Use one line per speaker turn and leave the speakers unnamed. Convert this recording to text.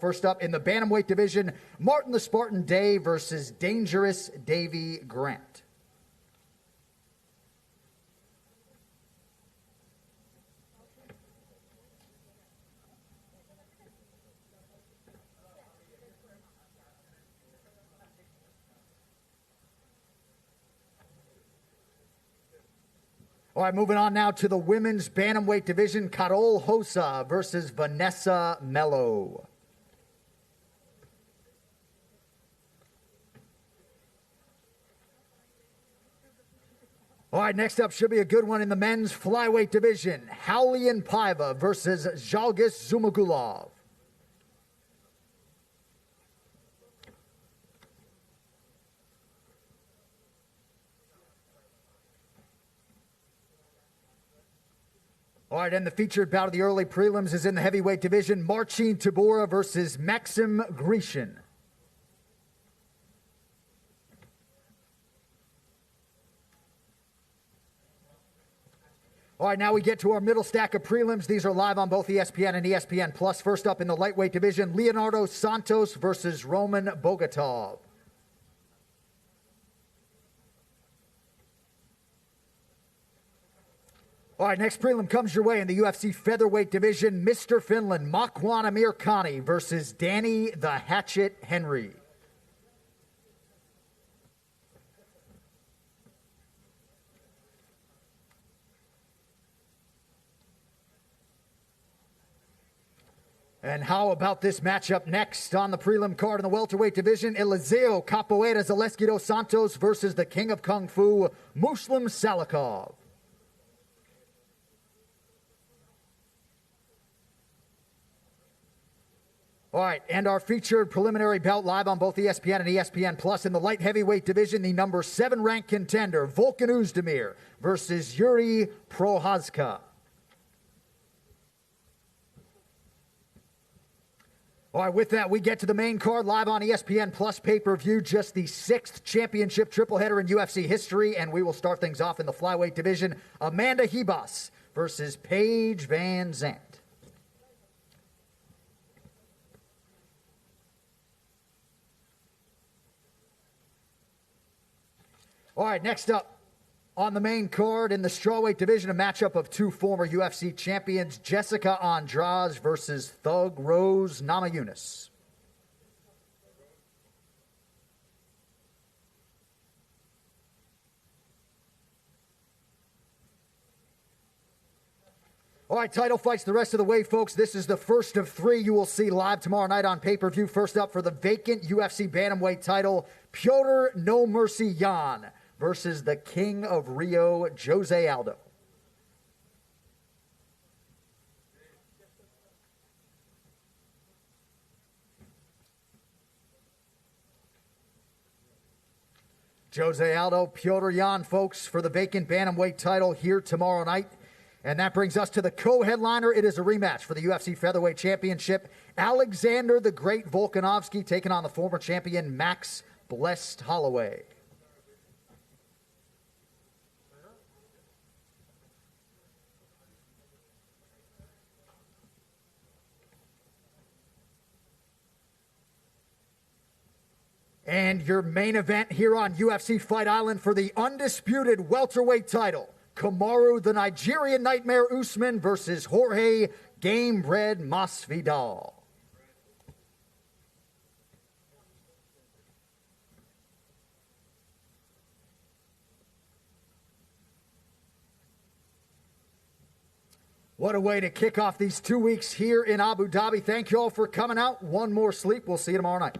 First up in the bantamweight division, Martin the Spartan Day versus Dangerous Davy Grant. All right, moving on now to the women's bantamweight division, Carol Hosa versus Vanessa Mello. All right, next up should be a good one in the men's flyweight division, Haulian Paiva versus Zhalgis Zumagulov. All right, and the featured bout of the early prelims is in the heavyweight division, Marcin Tybura versus Maxim Grishin. All right, now we get to our middle stack of prelims. These are live on both ESPN and ESPN Plus. First up in the lightweight division, Leonardo Santos versus Roman Bogatov. All right, next prelim comes your way in the UFC featherweight division, Mr. Finland, Makwan Amirkhani versus Danny the Hatchet Henry. And how about this matchup next on the prelim card in the welterweight division, Eliseo Capoeira Zaleski dos Santos versus the King of Kung Fu, Muslim Salikov. All right, and our featured preliminary bout live on both ESPN and ESPN Plus in the light heavyweight division, the number 7 ranked contender, Volkan Oezdemir versus Yuri Prochazka. All right, with that, we get to the main card live on ESPN Plus pay-per-view, just the 6th championship tripleheader in UFC history, and we will start things off in the flyweight division, Amanda Ribas versus Paige Van Zandt. All right, next up on the main card in the strawweight division, a matchup of 2 former UFC champions, Jessica Andrade versus Thug Rose Namajunas. All right, title fights the rest of the way, folks. This is the first of 3 you will see live tomorrow night on pay-per-view. First up for the vacant UFC bantamweight title, Piotr No Mercy Jan versus the King of Rio, Jose Aldo. Jose Aldo, Piotr Jan, folks, for the vacant bantamweight title here tomorrow night. And that brings us to the co-headliner. It is a rematch for the UFC Featherweight Championship. Alexander the Great Volkanovski taking on the former champion Max Blessed Holloway. And your main event here on UFC Fight Island for the undisputed welterweight title, Kamaru the Nigerian Nightmare Usman versus Jorge Gamebred Masvidal. What a way to kick off these 2 weeks here in Abu Dhabi. Thank you all for coming out. One more sleep. We'll see you tomorrow night.